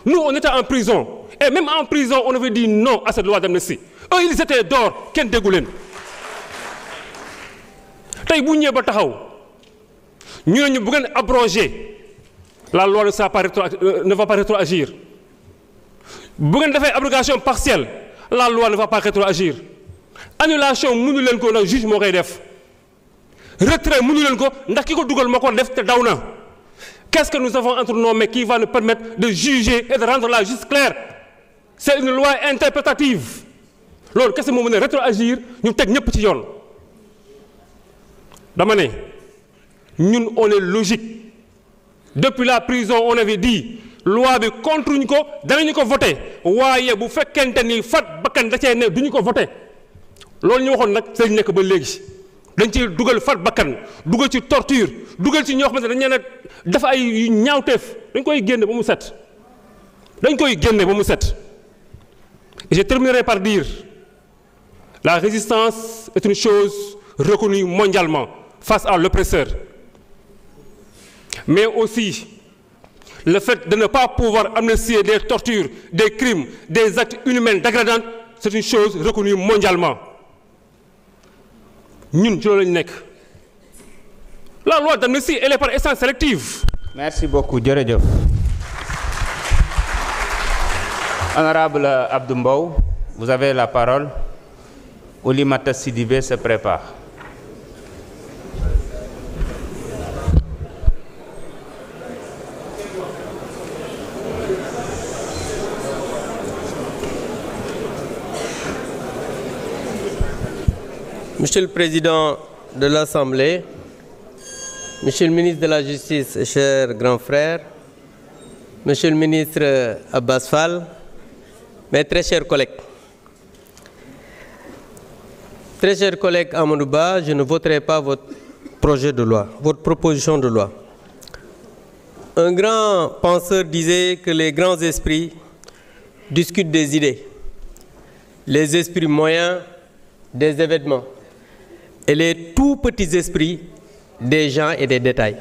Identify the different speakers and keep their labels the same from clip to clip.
Speaker 1: Nous, on était en prison. Et même en prison, on avait dit non à cette loi d'amnistie. Eux, ils étaient dehors. Ken dégoulen. Tay bu ñëw ba taxaw ñu ne ñu bu ngeen abroger la loi ne va pas rétroagir. Bu ngeen defee abrogation partielle, la loi ne va pas rétroagir. Annulation mënu leen ko na juge moo koy def. Retrait mënu leen ko ndax ki ko dugal moo ko def te daw na. Qu'est-ce que nous avons entre nos mains qui va nous permettre de juger et de rendre la justice claire? C'est une loi interprétative. Loolu qu'est-ce que moo mën a rétroagir ñu teg ñëpp ci yoon. Dama ne ñun on est logique. Depuis la prison on avait dit loi bi contre ñu ko danañu ko voter waaye bu fekkente ni fat bakkan da cee ne duñu ko voter. Loolu ñu waxoon nag sëñ nekk ba léegi dañ ci dugal fat bakkan dugal ci torture dugal ci ñoo xamante ne dañ leen a def ay ñaawteef dañ koy génne ba mu set dañ koy génne ba mu set. Et je terminerai par dire la résistance est une chose reconnue mondialement face à l'oppresseur, mais aussi le fait de ne pas pouvoir amnistier des tortures, des crimes, des actes inhumains dégradants, c'est une chose reconnue mondialement. Ñun ci loolu lañu nekk. La loi d'amnistie elle est par essence sélective.
Speaker 2: Merci beaucoup jërëjëf. Honorable Abdou Mbow, vous avez la parole. Oulimata Sidibé se prépare.
Speaker 3: Monsieur le Président de l'Assemblée, Monsieur le ministre de la Justice et cher grand frère, Monsieur le ministre Abbas Fall, mes très chers collègues. Très chers collègues Amadou Ba, je ne voterai pas votre projet de loi, votre proposition de loi. Un grand penseur disait que les grands esprits discutent des idées, les esprits moyens des événements et les tout petits esprits des gens et des détails.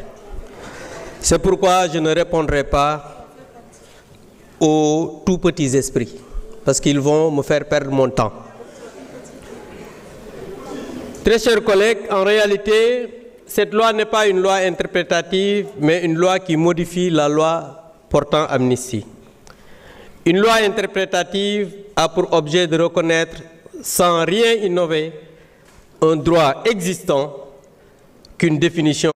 Speaker 3: C'est pourquoi je ne répondrai pas aux tout petits esprits, parce qu'ils vont me faire perdre mon temps. Très chers collègues, en réalité, cette loi n'est pas une loi interprétative, mais une loi qui modifie la loi portant amnistie. Une loi interprétative a pour objet de reconnaître, sans rien innover, un droit existant qu'une définition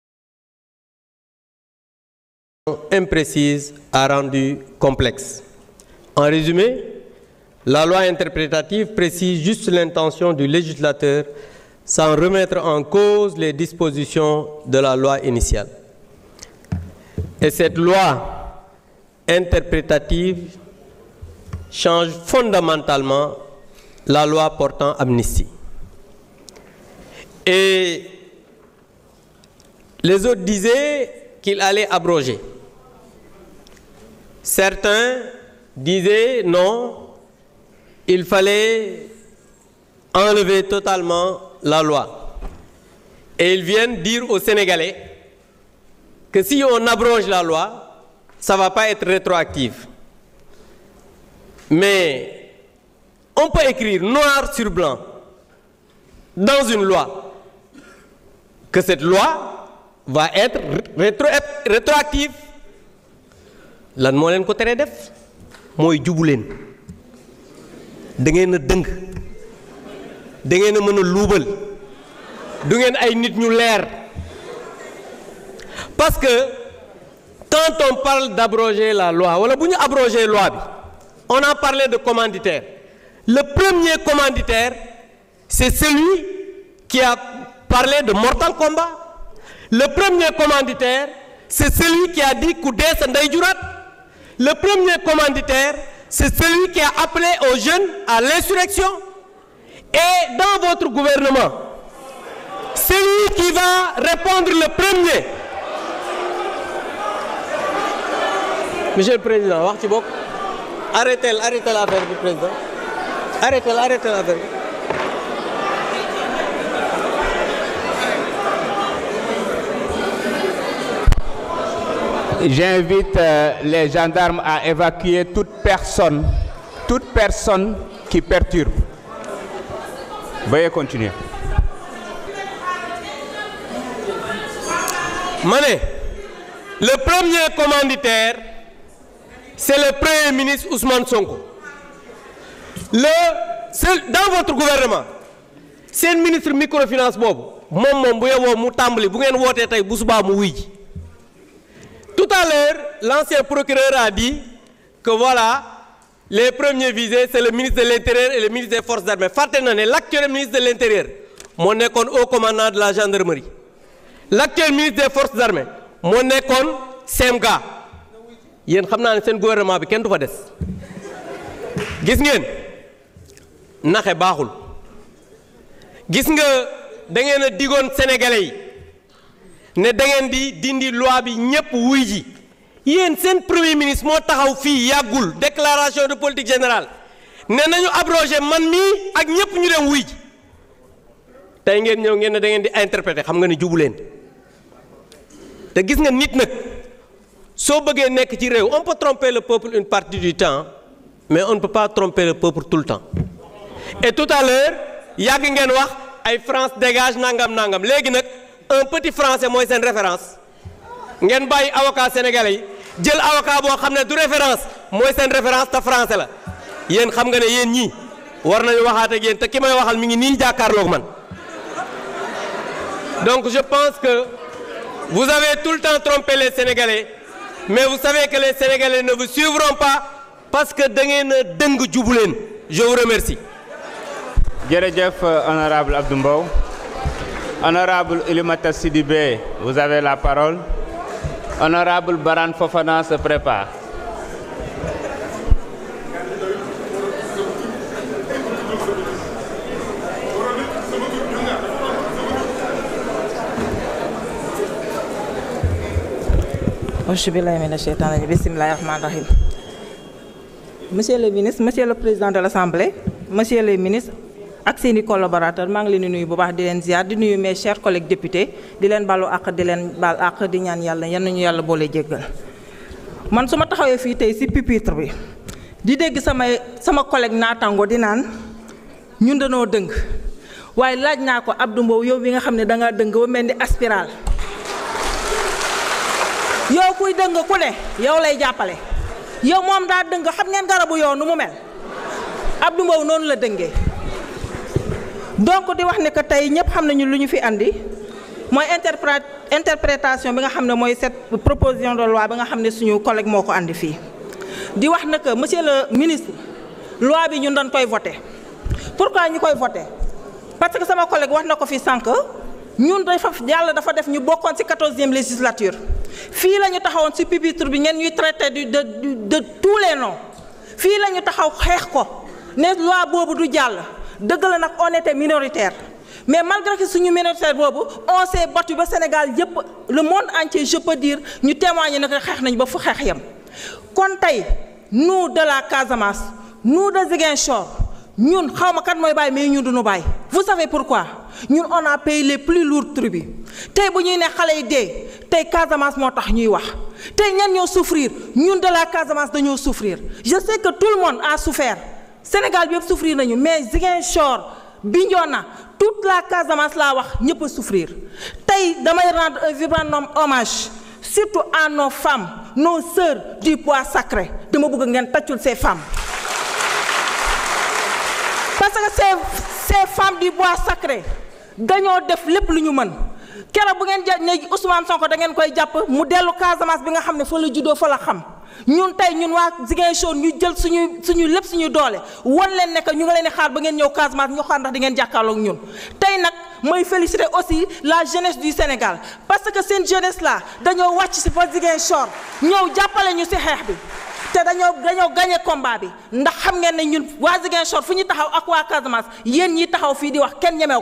Speaker 3: imprécise a rendu complexe. En résumé, la loi interprétative précise juste l'intention du législateur sans remettre en cause les dispositions de la loi initiale. Et cette loi interprétative change fondamentalement la loi portant amnistie. Et les autres disaient qu'il allait abroger. Certains disaient non, il fallait enlever totalement la loi. Et ils viennent dire aux Sénégalais que si on abroge la loi, ça ne va pas être rétroactif. Mais on peut écrire noir sur blanc dans une loi que cette loi va être rétroactive. Lan moo leen ko teree def mooy jubu leen da ngeen a dëng da ngeen a mën a luubal du ngeen ay nit ñu leer parce que quand on parle d'abroger la loi wala bu ñu abroger loi bi on a parlé de commanditaire. Le premier commanditaire c'est celui qui a parlé de Mortal Kombat. Le premier commanditaire c'est celui qui a dit ku dee sa ndey juraat. Le premier commanditaire, c'est celui qui a appelé aux jeunes à l'insurrection. Et dans votre gouvernement, celui qui va répondre le premier. Monsieur le Président, wax ci bokk. Arrêtez l'affaire du Président. Arrêtez l'affaire.
Speaker 2: J'invite les gendarmes à évacuer toute personne qui perturbe. Veuillez continuer.
Speaker 3: Mané, le premier commanditaire, c'est le Premier ministre Ousmane Sonko. Dans votre gouvernement, c'est le ministre microfinance Bob. Tout à l'heure, l'ancien procureur a dit que voilà, les premiers visés, c'est le ministre de l'Intérieur et le ministre des Forces armées. L'actuel ministre de l'Intérieur, mon école haut commandant de la gendarmerie. L'actuel ministre des Forces armées, mon école Semga. Vous savez que c'est gouvernement qui est fait. Gis ngeen naxe baaxul gis nga da ngeen a digoon sénégalais yi ne da ngeen di dindi loi bi ñëpp wuy ji yéen seen premier ministre moo taxaw fii yàggul déclaration de politique générale ne nañu abrogé man mii ak ñëpp ñu dem wuy ji tey ngeen ñëw ngeen ne da ngeen di interpréter xam nga ne jubu leen te gis nga nit nag soo bëggee nekk ci réew on peut tromper le peuple une partie du temps mais on ne peut pas tromper le peuple tout le temps. Et tout à l'heure, yàgg ngeen wax ay France dégage nangam nangam léegi nag un petit français mooy seen référence ngeen bàyyi avocat sénégalais yi jël avocat boo xam ne du référence mooy seen référence te français la yéen xam nga ne yéen ñii war nañu waxaat ak yéen te ki may waxal mi ngi nii jàkkaarloog man. Donc je pense que vous avez tout le temps trompé les Sénégalais mais vous savez que les Sénégalais ne vous suivront pas. Parce que je vous remercie.
Speaker 2: Djerejef, honorable Abdoumbaou. Honorable Oulimata Sidibé, vous avez la parole. Honorable Baran Fofana se prépare.
Speaker 4: Monsieur le ministre, monsieur le président de l'Assemblée, monsieur le ministre, ak seeni collaborateurs, maa ngi leen di nuyu bu baax di leen ziar di nuyu mes chers collègues députés di leen balu àq di leen baal àq di ñaan yàlla yan nañu yàlla boole jéggal. Man su ma taxawee fii tey ci pupitre bi di dégg sama collègue naataango di naan ñun dañoo dëng waaye laaj naa ko Abdou Mbow yow bi nga xam ne da ngaa dëng ba mel ni aspiral yow kuy dëng ku ne yow lay jàppale. yow moom daa dëng xam ngeen garabu yow nu mu mel Abdou Mbow noonu la dëngee donc di wax ne que tey ñëpp xam nañu lu ñu fi andi mooy interprétation bi nga xam ne mooy cette proposition de loi bi nga xam ne suñu collègue moo ko andi fii di wax ne que monsieur le ministre loi bi ñun dañ koy voté pourquoi ñu koy voté parce que sama collègue wax na ko fi sànq ñun yàlla dafa def ñu bokkoon ci 14e législature fii la ñu taxawoon ci pupitre bi ngeen ñuy traité de tous les noms fii la ñu taxaw xeex ko ne loi boobu du jàll dëgg la nag on était minoritaire mais malgré que suñu minoritaire boobu on s'est battu ba Sénégal yépp le monde entier je peux dire ñu témoigner ne que xeex nañ ba fu xeex yam kon tey nous de la Casamance nous de Ziguinchor ñun xawma kat mooy bàyyi mais ñun duñu bàyyi vous savez pourquoi ñun on a payé les plus lourds tributs tey bu ñuy ne xale yi dee tey Casamance moo tax ñuy wax tey ñan ñoo souffrir ñun de la Casamance dañoo souffrir je sais que tout le monde a souffert Sénégal bi yëpp souffrir nañu mais Ziguinchor Bignona toute la Casamance laa wax ñëpp a souffrir tey damay rendre un vibrant hommage surtout à nos femmes nos sœurs du bois sacré dama bëgg ngeen tàccul ces femmes parce que ces femmes du bois sacré dañoo def lépp lu ñu mën keroog bu ngeen ne Ousmane Sonko da ngeen koy jàpp mu dellu Casamance bi nga xam ne fa la juddoo fa la xam ñun tey ñun waa Ziguinchor ñu jël suñu lépp suñu doole wan leen ne que ñu ngi leen di xaar ba ngeen ñëw Casamance ñu xaar ndax di ngeen jàkkaarloog ñun tey nag mooy féliciter aussi la jeunesse du Sénégal parce que seen jeunesse là dañoo wàcc si fa Ziguinchor ñëw jàppale ñu si xeex bi te dañoo gagné combat bi ndax xam ngeen ne ñun waa Ziguinchor fu ñu taxaw ak waa Casamance yéen ñi taxaw fii di wax kenn ñemew